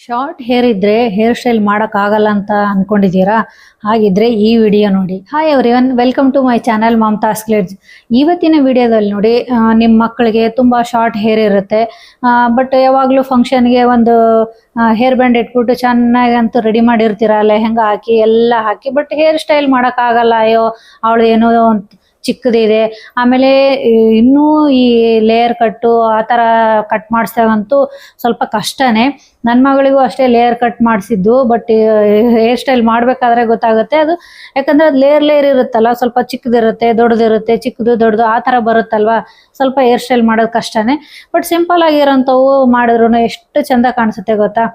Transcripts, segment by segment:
Short hair ಇದ್ರೆ hair style ಮಾಡೋಕ್ಕಾಗಲ್ಲ ಅಂತ ಅನ್ಕೊಂಡಿದ್ದೀರಾ? ಹಾಗಿದ್ರೆ ಈ ವಿಡಿಯೋ ನೋಡಿ. Hi everyone, welcome to my channel Mamata's ಕ್ಲಿಡ್ಸ್. ಇವತ್ತಿನ ವಿಡಿಯೋದಲ್ಲಿ ನೋಡಿ, ನಿಮ್ಮ ಮಕ್ಕಳಿಗೆ ತುಂಬ ಶಾರ್ಟ್ ಹೇರ್ ಇರುತ್ತೆ, ಬಟ್ ಯಾವಾಗಲೂ ಫಂಕ್ಷನ್ಗೆ ಒಂದು ಹೇರ್ ಬ್ಯಾಂಡ್ ಇಟ್ಬಿಟ್ಟು ಚೆನ್ನಾಗಿ ಅಂತೂ ರೆಡಿ ಮಾಡಿರ್ತೀರ, ಲೆಹಂಗಾ ಹಾಕಿ ಎಲ್ಲ ಹಾಕಿ, ಬಟ್ ಹೇರ್ ಸ್ಟೈಲ್ ಮಾಡೋಕ್ಕಾಗಲ್ಲ. ಅಯ್ಯೋ ಅವಳು ಏನೋ ಚಿಕ್ಕದಿದೆ, ಆಮೇಲೆ ಇನ್ನೂ ಈ ಲೇಯರ್ ಕಟ್ಟು ಆ ಥರ ಕಟ್ ಮಾಡಿಸ್ದಾಗಂತೂ ಸ್ವಲ್ಪ ಕಷ್ಟನೇ. ನನ್ನ ಮಗಳಿಗೂ ಅಷ್ಟೇ ಲೇಯರ್ ಕಟ್ ಮಾಡಿಸಿದ್ದು, ಬಟ್ ಹೇರ್ ಸ್ಟೈಲ್ ಮಾಡಬೇಕಾದ್ರೆ ಗೊತ್ತಾಗುತ್ತೆ ಅದು, ಯಾಕಂದರೆ ಅದು ಲೇಯರ್ ಇರುತ್ತಲ್ಲ, ಸ್ವಲ್ಪ ಚಿಕ್ಕದಿರುತ್ತೆ, ದೊಡ್ಡದಿರುತ್ತೆ, ಚಿಕ್ಕದು ದೊಡ್ಡದು ಆ ಥರ ಬರುತ್ತಲ್ವ, ಸ್ವಲ್ಪ ಹೇರ್ ಸ್ಟೈಲ್ ಮಾಡೋದು ಕಷ್ಟನೇ. ಬಟ್ ಸಿಂಪಲ್ ಆಗಿರೋಂಥವು ಮಾಡಿದ್ರು ಎಷ್ಟು ಚೆಂದ ಕಾಣಿಸುತ್ತೆ ಗೊತ್ತಾ,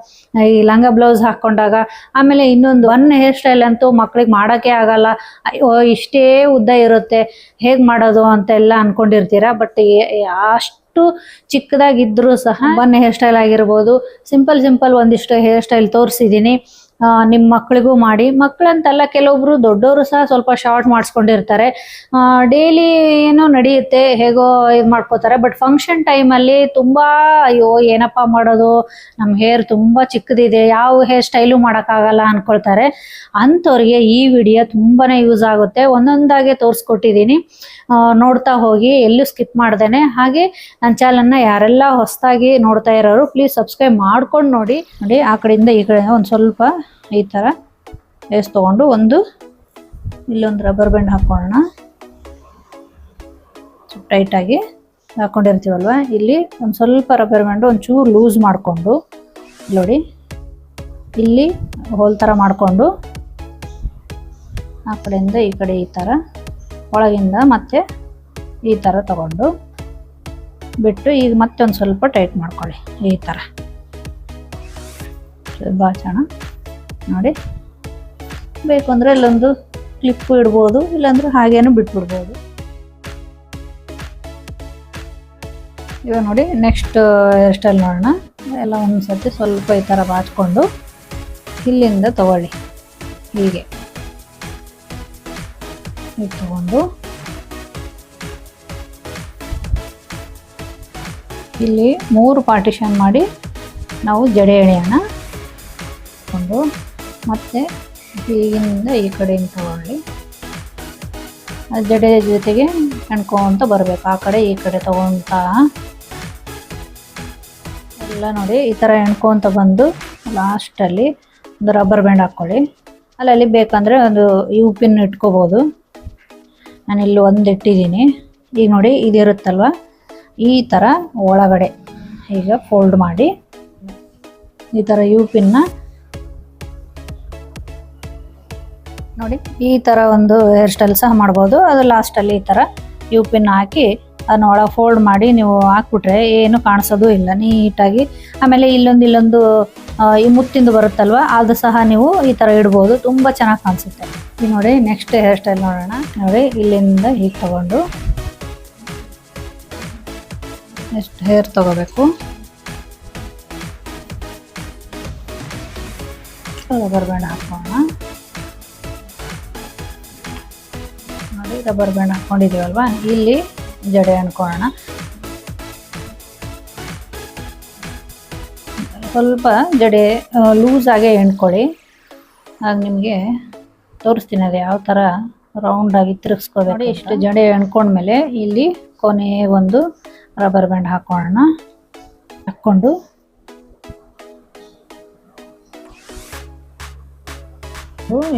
ಈ ಲಂಗ ಬ್ಲೌಸ್ ಹಾಕ್ಕೊಂಡಾಗ. ಆಮೇಲೆ ಇನ್ನೊಂದು ಹೇರ್ ಸ್ಟೈಲ್ ಅಂತೂ ಮಕ್ಳಿಗೆ ಮಾಡೋಕ್ಕೆ ಆಗಲ್ಲ, ಅಯ್ಯೋ ಇಷ್ಟೇ ಉದ್ದ ಇರುತ್ತೆ, ಹೇಗೆ ಮಾಡೋದು ಅಂತೆಲ್ಲ ಅಂದ್ಕೊಂಡಿರ್ತೀರ. ಬಟ್ ಅಷ್ಟು ಚಿಕ್ಕದಾಗಿದ್ದರೂ ಸಹ ಹೇರ್ ಸ್ಟೈಲ್ ಆಗಿರ್ಬೋದು, ಸಿಂಪಲ್ ಒಂದಿಷ್ಟು ಹೇರ್ ಸ್ಟೈಲ್ ತೋರಿಸಿದ್ದೀನಿ. ನಿಮ್ಮ ಮಕ್ಕಳಿಗೂ ಮಾಡಿ, ಮಕ್ಕಳಂತಲ್ಲ, ಕೆಲವೊಬ್ರು ದೊಡ್ಡವರು ಸಹ ಸ್ವಲ್ಪ ಶಾರ್ಟ್ ಮಾಡಿಸ್ಕೊಂಡಿರ್ತಾರೆ. ಡೈಲಿ ಏನೋ ನಡೆಯುತ್ತೆ, ಹೇಗೋ ಇದು ಮಾಡ್ಕೋತಾರೆ. ಬಟ್ ಫಂಕ್ಷನ್ ಟೈಮಲ್ಲಿ ತುಂಬ ಅಯ್ಯೋ ಏನಪ್ಪ ಮಾಡೋದು, ನಮ್ಮ ಹೇರ್ ತುಂಬ ಚಿಕ್ಕದಿದೆ, ಯಾವ ಹೇರ್ ಸ್ಟೈಲು ಮಾಡೋಕ್ಕಾಗಲ್ಲ ಅಂದ್ಕೊಳ್ತಾರೆ. ಅಂಥವ್ರಿಗೆ ಈ ವಿಡಿಯೋ ತುಂಬಾ ಯೂಸ್ ಆಗುತ್ತೆ. ಒಂದೊಂದಾಗೆ ತೋರಿಸ್ಕೊಟ್ಟಿದ್ದೀನಿ, ನೋಡ್ತಾ ಹೋಗಿ, ಎಲ್ಲೂ ಸ್ಕಿಪ್ ಮಾಡ್ದೇನೆ. ಹಾಗೆ ನನ್ನ ಚಾನಲ್ನ ಯಾರೆಲ್ಲ ಹೊಸದಾಗಿ ನೋಡ್ತಾ ಇರೋರು ಪ್ಲೀಸ್ ಸಬ್ಸ್ಕ್ರೈಬ್ ಮಾಡ್ಕೊಂಡು ನೋಡಿ. ಆ ಕಡೆಯಿಂದ ಈ ಕಡೆ ಒಂದು ಸ್ವಲ್ಪ ಈ ಥರ ಹೇರ್ಸ್ ತೊಗೊಂಡು ಇಲ್ಲೊಂದು ರಬ್ಬರ್ ಬ್ಯಾಂಡ್ ಹಾಕ್ಕೊಳ್ಳೋಣ. ಸ್ವಲ್ಪ ಟೈಟಾಗಿ ಹಾಕ್ಕೊಂಡಿರ್ತೀವಲ್ವ, ಇಲ್ಲಿ ಒಂದು ಸ್ವಲ್ಪ ರಬ್ಬರ್ ಬ್ಯಾಂಡು ಒಂಚೂರು ಲೂಸ್ ಮಾಡಿಕೊಂಡು ನೋಡಿ, ಇಲ್ಲಿ ಹೋಲ್ ಥರ ಮಾಡಿಕೊಂಡು ಆ ಕಡೆಯಿಂದ ಈ ಕಡೆ ಈ ಥರ ಒಳಗಿಂದ ಮತ್ತೆ ಈ ಥರ ತಗೊಂಡು ಬಿಟ್ಟು, ಈಗ ಮತ್ತೆ ಒಂದು ಸ್ವಲ್ಪ ಟೈಟ್ ಮಾಡ್ಕೊಳ್ಳಿ ಈ ಥರ ಬಾಚೋಣ ನೋಡಿ. ಬೇಕು ಅಂದರೆ ಇಲ್ಲೊಂದು ಕ್ಲಿಪ್ಪು ಇಡ್ಬೋದು, ಇಲ್ಲಾಂದ್ರೆ ಹಾಗೇನು ಬಿಟ್ಬಿಡ್ಬೋದು. ಇವಾಗ ನೋಡಿ ನೆಕ್ಸ್ಟ್ ಹೇರ್ ಸ್ಟೈಲ್ ನೋಡೋಣ. ಎಲ್ಲ ಒಂದು ಸರ್ತಿ ಸ್ವಲ್ಪ ಈ ಥರ ಬಾಚ್ಕೊಂಡು ಇಲ್ಲಿಂದ ತಗೊಳ್ಳಿ, ಹೀಗೆ ಇದು ತಗೊಂಡು ಇಲ್ಲಿ 3 ಪಾರ್ಟಿಷನ್ ಮಾಡಿ ನಾವು ಜಡೆ ಎಳೆಯೋಣ. ಮತ್ತು ಹೀಗಿಂದ ಈ ಕಡೆಯಿಂದ ತಗೊಳ್ಳಿ, ಜಡೆ ಜೊತೆಗೆ ಎಣ್ಕೊಂತ ಬರಬೇಕು, ಆ ಕಡೆ ಈ ಕಡೆ ತಗೊತ ಎಲ್ಲ ನೋಡಿ. ಈ ಥರ ಎಣ್ಕೊಂತ ಬಂದು ಲಾಸ್ಟಲ್ಲಿ ಒಂದು ರಬ್ಬರ್ ಬ್ಯಾಂಡ್ ಹಾಕ್ಕೊಳ್ಳಿ. ಅಲ್ಲಿ ಬೇಕಂದರೆ ಒಂದು ಯು ಪಿನ್ ಇಟ್ಕೋಬೋದು. ನಾನಿಲ್ಲಿ ಒಂದು ಇಟ್ಟಿದ್ದೀನಿ. ಈಗ ನೋಡಿ ಇದಿರುತ್ತಲ್ವ, ಈ ಥರ ಒಳಗಡೆ ಈಗ ಫೋಲ್ಡ್ ಮಾಡಿ ಈ ಥರ ಯು ಪಿನ್ನ ನೋಡಿ, ಈ ಥರ ಒಂದು ಹೇರ್ ಸ್ಟೈಲ್ ಸಹ ಮಾಡ್ಬೋದು. ಅದು ಲಾಸ್ಟಲ್ಲಿ ಈ ಥರ ಯು ಪಿನ್ ಹಾಕಿ ಅದನ್ನ ಒಳಗೆ ಫೋಲ್ಡ್ ಮಾಡಿ ನೀವು ಹಾಕ್ಬಿಟ್ರೆ ಏನು ಕಾಣಿಸೋದು ಇಲ್ಲ, ನೀಟಾಗಿ. ಆಮೇಲೆ ಇಲ್ಲೊಂದು ಈ ಮುತ್ತಿಂದು ಬರುತ್ತಲ್ವ, ಅದು ಸಹ ನೀವು ಈ ಥರ ಇಡ್ಬೋದು, ತುಂಬ ಚೆನ್ನಾಗಿ ಕಾಣಿಸುತ್ತೆ. ಈಗ ನೋಡಿ ನೆಕ್ಸ್ಟ್ ಹೇರ್ ಸ್ಟೈಲ್ ನೋಡೋಣ. ನೋಡಿ ಇಲ್ಲಿಂದ ಹೀಗೆ ತಗೊಂಡು ಎಷ್ಟು ಹೇರ್ ತಗೋಬೇಕು, ರಬ್ಬರ್ ಬ್ಯಾಂಡ್ ಹಾಕೋಣ. ನೋಡಿ ರಬ್ಬರ್ ಬ್ಯಾಂಡ್ ಹಾಕ್ಕೊಂಡಿದ್ದೀವಲ್ವ, ಇಲ್ಲಿ ಜಡೆ ಅನ್ಕೊಳ್ಳೋಣ. ಸ್ವಲ್ಪ ಜಡೆ ಲೂಸಾಗೆ ಎಣ್ಕೊಳ್ಳಿ, ಆಗ ನಿಮಗೆ ತೋರಿಸ್ತೀನಿ ಅದು ಯಾವ ಥರ ರೌಂಡಾಗಿ ತಿರುಗಿಸ್ಕೋಬೇಕು. ನೋಡಿ ಇಷ್ಟು ಜಡೆ ಎಣ್ಕೊಂಡ್ಮೇಲೆ ಇಲ್ಲಿ ಕೊನೆ ಒಂದು ರಬ್ಬರ್ ಬ್ಯಾಂಡ್ ಹಾಕೋಣ. ಹಾಕ್ಕೊಂಡು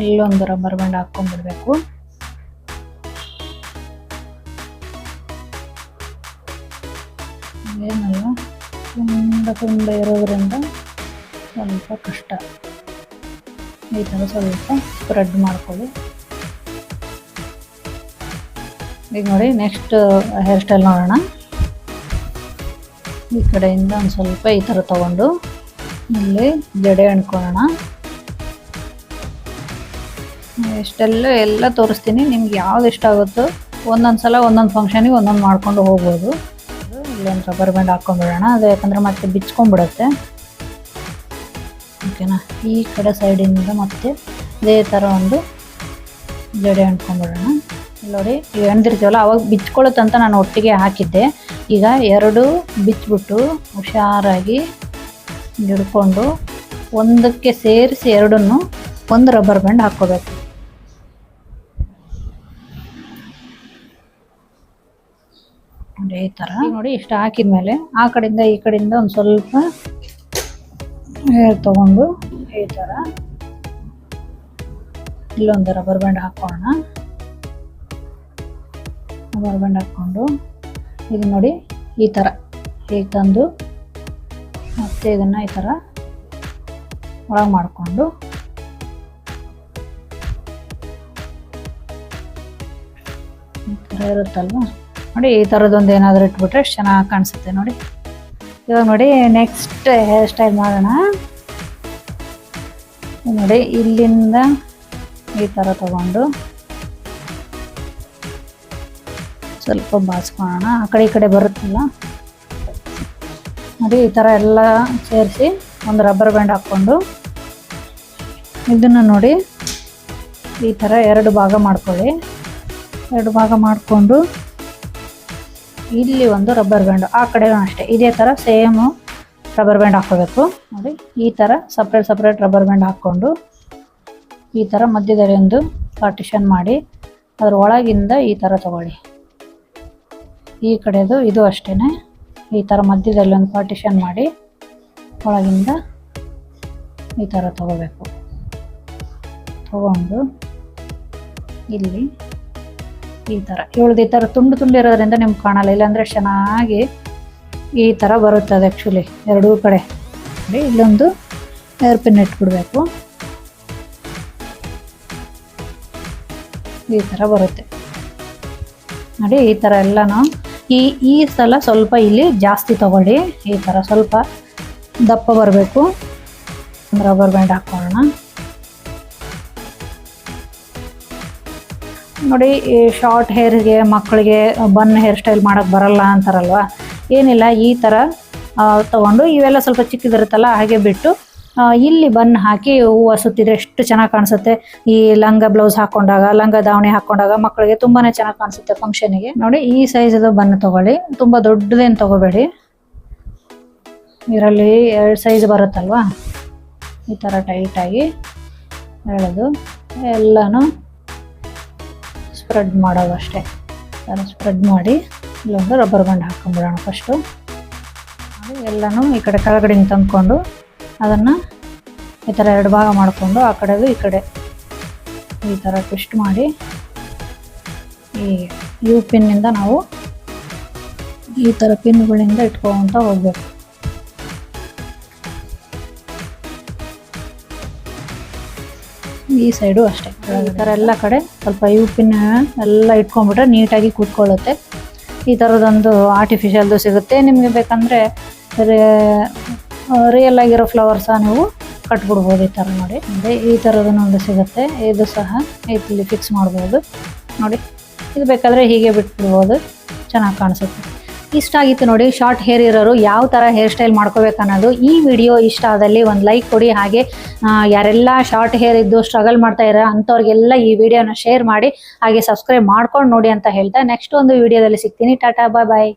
ಇಲ್ಲೊಂದು ರಬ್ಬರ್ ಬ್ಯಾಂಡ್ ಹಾಕ್ಕೊಂಡ್ಬಿಡ್ಬೇಕು. ಏನಲ್ಲ ತುಂಬ ಇರೋದ್ರಿಂದ ಸ್ವಲ್ಪ ಕಷ್ಟ. ಈ ಥರ ಸ್ವಲ್ಪ ಸ್ಪ್ರೆಡ್ ಮಾಡ್ಕೊಳ್ಳಿ. ಈಗ ನೋಡಿ ನೆಕ್ಸ್ಟ್ ಹೇರ್ ಸ್ಟೈಲ್ ನೋಡೋಣ. ಈ ಕಡೆಯಿಂದ ಒಂದು ಸ್ವಲ್ಪ ಈ ಥರ ತಗೊಂಡು ಇಲ್ಲಿ ಜಡೆ ಎಣ್ಕೊಳ್ಳೋಣ. ಎಲ್ಲ ತೋರಿಸ್ತೀನಿ, ನಿಮ್ಗೆ ಯಾವ್ದು ಇಷ್ಟ ಆಗುತ್ತೋ ಒಂದೊಂದು ಸಲ ಒಂದೊಂದು ಫಂಕ್ಷನಿಗೆ ಒಂದೊಂದು ಮಾಡ್ಕೊಂಡು ಹೋಗ್ಬೋದು. ಇಲ್ಲೊಂದು ರಬ್ಬರ್ ಬ್ಯಾಂಡ್ ಹಾಕ್ಕೊಂಡ್ಬಿಡೋಣ, ಅದು ಯಾಕಂದರೆ ಮತ್ತೆ ಬಿಚ್ಕೊಂಡ್ಬಿಡುತ್ತೆ. ಓಕೆನಾ, ಈ ಕಡೆ ಸೈಡಿಂದ ಮತ್ತೆ ಇದೇ ಥರ ಒಂದು ಜಡೆ ಅಂಟ್ಕೊಂಡ್ಬಿಡೋಣ. ನೋಡಿ ಈಗ ಎಣ್ದಿರ್ತೀವಲ್ಲ ಅವಾಗ ಬಿಚ್ಕೊಳ್ಳುತ್ತಂತ ನಾನು ಒಟ್ಟಿಗೆ ಹಾಕಿದ್ದೆ. ಈಗ ಎರಡು ಬಿಚ್ಚಿಬಿಟ್ಟು ಹುಷಾರಾಗಿ ಹಿಡ್ಕೊಂಡು ಒಂದಕ್ಕೆ ಸೇರಿಸಿ ಎರಡನ್ನು ಒಂದು ರಬ್ಬರ್ ಬ್ಯಾಂಡ್ ಹಾಕ್ಕೋಬೇಕು. ನೋಡಿ ಈ ಥರ ನೋಡಿ ಇಷ್ಟು ಹಾಕಿದ್ಮೇಲೆ ಆ ಕಡೆಯಿಂದ ಈ ಕಡೆಯಿಂದ ಒಂದು ಸ್ವಲ್ಪ ಹೇರ್ ತಗೊಂಡು ಈ ಥರ ಇಲ್ಲೊಂದು ರಬ್ಬರ್ ಬ್ಯಾಂಡ್ ಹಾಕೋಣ. ರಬ್ಬರ್ ಬ್ಯಾಂಡ್ ಹಾಕ್ಕೊಂಡು ಇದು ನೋಡಿ ಈ ಥರ ಹೀಗೆ ತಂದು ಮತ್ತೆ ಇದನ್ನು ಈ ಥರ ಒಳಗೆ ಮಾಡಿಕೊಂಡು ಈ ಥರ ಇರುತ್ತಲ್ವ ನೋಡಿ. ಈ ಥರದೊಂದು ಏನಾದರೂ ಇಟ್ಬಿಟ್ರೆ ಎಷ್ಟು ಚೆನ್ನಾಗಿ ಕಾಣಿಸುತ್ತೆ ನೋಡಿ. ಇವಾಗ ನೋಡಿ ನೆಕ್ಸ್ಟ್ ಹೇರ್ ಸ್ಟೈಲ್ ಮಾಡೋಣ. ನೋಡಿ ಇಲ್ಲಿಂದ ಈ ಥರ ತಗೊಂಡು ಸ್ವಲ್ಪ ಬಾಚ್ಕೊಳ್ಳೋಣ. ಆ ಕಡೆ ಈ ಕಡೆ ಬರುತ್ತಲ್ಲ ನೋಡಿ ಈ ಥರ ಎಲ್ಲ ಸೇರಿಸಿ ಒಂದು ರಬ್ಬರ್ ಬ್ಯಾಂಡ್ ಹಾಕ್ಕೊಂಡು ಇದನ್ನು ನೋಡಿ ಈ ಥರ ಎರಡು ಭಾಗ ಮಾಡ್ಕೊಳ್ಳಿ. ಎರಡು ಭಾಗ ಮಾಡಿಕೊಂಡು ಇಲ್ಲಿ ಒಂದು ರಬ್ಬರ್ ಬ್ಯಾಂಡು ಆ ಕಡೆಯೂ ಅಷ್ಟೇ ಇದೇ ಥರ ಸೇಮು ರಬ್ಬರ್ ಬ್ಯಾಂಡ್ ಹಾಕ್ಕೋಬೇಕು. ನೋಡಿ ಈ ಥರ ಸಪ್ರೇಟ್ ರಬ್ಬರ್ ಬ್ಯಾಂಡ್ ಹಾಕ್ಕೊಂಡು ಈ ಥರ ಮಧ್ಯದಲ್ಲಿ ಒಂದು ಪಾರ್ಟಿಷನ್ ಮಾಡಿ ಅದ್ರ ಒಳಗಿಂದ ಈ ಥರ ತಗೊಳ್ಳಿ. ಈ ಕಡೆದು ಇದು ಅಷ್ಟೇ ಈ ಥರ ಮಧ್ಯದಲ್ಲಿ ಒಂದು ಪಾರ್ಟಿಷನ್ ಮಾಡಿ ಒಳಗಿಂದ ಈ ಥರ ತಗೋಬೇಕು. ತಗೊಂಡು ಇಲ್ಲಿ ಈ ಥರ ಈ ಥರ ತುಂಡು ಇರೋದ್ರಿಂದ ನಿಮ್ಗೆ ಕಾಣಲ್ಲ, ಇಲ್ಲಾಂದರೆ ಚೆನ್ನಾಗಿ ಈ ಥರ ಬರುತ್ತದೆ. ಆ್ಯಕ್ಚುಲಿ ಎರಡೂ ಕಡೆ ನೋಡಿ ಇಲ್ಲೊಂದು ಹೇರ್ ಪಿನ್ ಇಟ್ಬಿಡ್ಬೇಕು. ಈ ಥರ ಬರುತ್ತೆ ನೋಡಿ. ಈ ಥರ ಎಲ್ಲನೂ ಈ ಸಲ ಸ್ವಲ್ಪ ಇಲ್ಲಿ ಜಾಸ್ತಿ ತಗೊಳ್ಳಿ. ಈ ಥರ ಸ್ವಲ್ಪ ದಪ್ಪ ಬರಬೇಕು. ಒಂದು ರಬ್ಬರ್ ಬ್ಯಾಂಡ್ ಹಾಕೊಳ್ಳೋಣ. ನೋಡಿ ಈ ಶಾರ್ಟ್ ಹೇರ್ಗೆ ಮಕ್ಕಳಿಗೆ ಬನ್ ಹೇರ್ ಸ್ಟೈಲ್ ಮಾಡೋಕ್ಕೆ ಬರಲ್ಲ ಅಂತಾರಲ್ವ, ಏನಿಲ್ಲ ಈ ಥರ ತಗೊಂಡು ಇವೆಲ್ಲ ಸ್ವಲ್ಪ ಚಿಕ್ಕದಿರುತ್ತಲ್ಲ ಹಾಗೆ ಬಿಟ್ಟು ಇಲ್ಲಿ ಬನ್ ಹಾಕಿ ಹೂವು ಸುತ್ತಿದ್ರೆ ಎಷ್ಟು ಚೆನ್ನಾಗಿ ಕಾಣಿಸುತ್ತೆ. ಈ ಲಂಗ ಬ್ಲೌಸ್ ಹಾಕೊಂಡಾಗ ಲಂಗ ದಾವಣಿ ಹಾಕೊಂಡಾಗ ಮಕ್ಕಳಿಗೆ ತುಂಬಾ ಚೆನ್ನಾಗಿ ಕಾಣಿಸುತ್ತೆ ಫಂಕ್ಷನಿಗೆ. ನೋಡಿ ಈ ಸೈಜದು ಬನ್ ತಗೊಳ್ಳಿ, ತುಂಬ ದೊಡ್ಡದೇನು ತಗೋಬೇಡಿ. ಇದರಲ್ಲಿ 2 ಸೈಜ್ ಬರುತ್ತಲ್ವಾ, ಈ ಥರ ಟೈಟಾಗಿ ಎಳೆದು ಎಲ್ಲನೂ ಸ್ಪ್ರೆಡ್ ಮಾಡೋದು ಅಷ್ಟೇ. ಸ್ಪ್ರೆಡ್ ಮಾಡಿ ಇಲ್ಲೊಂದು ರಬ್ಬರ್ ಬ್ಯಾಂಡ್ ಹಾಕೊಂಡ್ಬಿಡೋಣ ಫಸ್ಟು. ಎಲ್ಲನೂ ಈ ಕಡೆ ಕೆಳಗಡೆಯಿಂದ ತಂದ್ಕೊಂಡು ಅದನ್ನು ಈ ಥರ 2 ಭಾಗ ಮಾಡಿಕೊಂಡು ಆ ಕಡೆದು ಈ ಕಡೆ ಈ ಥರ ಟ್ವಿಸ್ಟ್ ಮಾಡಿ ಈ ಯು ಪಿನ್ನಿಂದ ನಾವು ಈ ಥರ ಪಿನ್ಗಳಿಂದ ಇಟ್ಕೊಳ್ತಾ ಹೋಗ್ಬೇಕು. ಈ ಸೈಡು ಅಷ್ಟೇ ಈ ಥರ ಎಲ್ಲ ಕಡೆ ಸ್ವಲ್ಪ ಯು ಪಿನ್ ಎಲ್ಲ ಇಟ್ಕೊಂಡ್ಬಿಟ್ರೆ ನೀಟಾಗಿ ಕೂತ್ಕೊಳ್ಳುತ್ತೆ. ಈ ಥರದೊಂದು ಆರ್ಟಿಫಿಷಿಯಲ್ದು ಸಿಗುತ್ತೆ. ನಿಮಗೆ ಬೇಕಂದರೆ ರಿಯಲ್ ಆಗಿರೋ ಫ್ಲವರ್ಸ ನೀವು ಕಟ್ಬಿಡ್ಬೋದು. ಈ ಥರ ನೋಡಿ ಅಂದರೆ ಈ ಥರದನ್ನೊಂದು ಸಿಗುತ್ತೆ. ಇದು ಸಹ ಇಲ್ಲಿ ಫಿಕ್ಸ್ ಮಾಡ್ಬೋದು ನೋಡಿ. ಇದು ಬೇಕಾದರೆ ಹೀಗೆ ಬಿಟ್ಬಿಡ್ಬೋದು, ಚೆನ್ನಾಗಿ ಕಾಣಿಸುತ್ತೆ. ಇಷ್ಟ ಆಗಿತ್ತು ನೋಡಿ ಶಾರ್ಟ್ ಹೇರ್ ಇರೋರು ಯಾವ ಥರ ಹೇರ್ ಸ್ಟೈಲ್ ಮಾಡ್ಕೋಬೇಕನ್ನೋದು. ಈ ವಿಡಿಯೋ ಇಷ್ಟ ಆದಲ್ಲಿ ಒಂದು ಲೈಕ್ ಕೊಡಿ. ಹಾಗೆ ಯಾರೆಲ್ಲ ಶಾರ್ಟ್ ಹೇರ್ ಇದ್ದು ಸ್ಟ್ರಗಲ್ ಮಾಡ್ತಾ ಇರೋ ಅಂಥವ್ರಿಗೆಲ್ಲ ಈ ವಿಡಿಯೋನ ಶೇರ್ ಮಾಡಿ ಹಾಗೆ ಸಬ್ಸ್ಕ್ರೈಬ್ ಮಾಡ್ಕೊಂಡು ನೋಡಿ ಅಂತ ಹೇಳ್ತಾ ನೆಕ್ಸ್ಟ್ ಒಂದು ವಿಡಿಯೋದಲ್ಲಿ ಸಿಗ್ತೀನಿ. ಟಾಟಾ ಬಾಯ್ ಬಾಯ್.